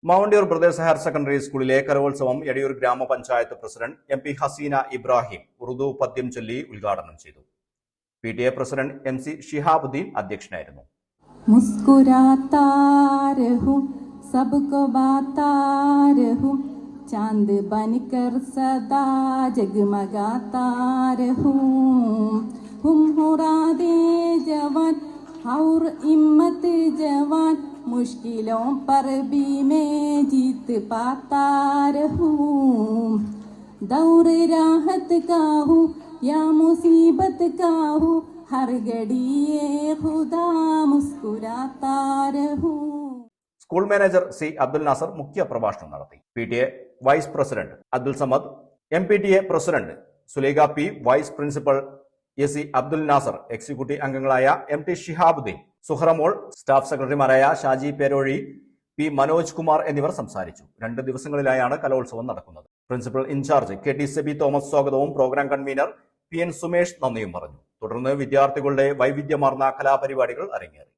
മൗണ്ടിയൂർ brothers higher secondary സ്കൂളിലെ കലോത്സവം എടയൂർ ഗ്രാമപഞ്ചായത്ത് പ്രസിഡന്റ് MP ഹസീന ഇബ്രാഹിം ഉറുദു പദ്യം ചൊല്ലി ഉദ്ഘാടനം ചെയ്തു. PTA പ്രസിഡന്റ് MC ഷിഹാബുദ്ദീൻ അധ്യക്ഷനായിരുന്നു. മുസ്കുരാതാ രഹൂ സബ്കോ ബാതാ രഹൂ ചാന്ദ് ബൻകർ സദാ ജഗ്മഗാതാ രഹൂ ഹും ഹുറാദേ ജവാൻ और हिम्मत जवान मुश्किलों पर भी मैं जीत पाता रहूं. दौर राहत का हूँ या मुसीबत का हूँ हर घड़ी ये खुदा मुस्कुराता रहूं. School manager C. Abdul Nasar മുഖ്യ പ്രഭാഷണം നടത്തി. PTA vice president Abdul Samad, MPTA president Sulaikha P, vice principal AC Abdul Nasar, executive അംഗങ്ങളായ MT ഷിഹാബുദ്ദീൻ, സുഹറമോൾ, സ്റ്റാഫ് സെക്രട്ടറിമാരായ ഷാജി പേരോഴി, P മനോജ് കുമാർ എന്നിവർ സംസാരിച്ചു. 2 ദിവസങ്ങളിലായാണ് കലോത്സവം നടക്കുന്നത്. Principal in charge KT Sebi Thomas സ്വാഗതവും പ്രോഗ്രാം കൺവീനർ PN സുമേഷ് നന്ദിയും പറഞ്ഞു. തുടർന്ന് വിദ്യാർത്ഥികളുടെ വൈവിധ്യമാർന്ന കലാപരിപാടികൾ അരങ്ങേറി.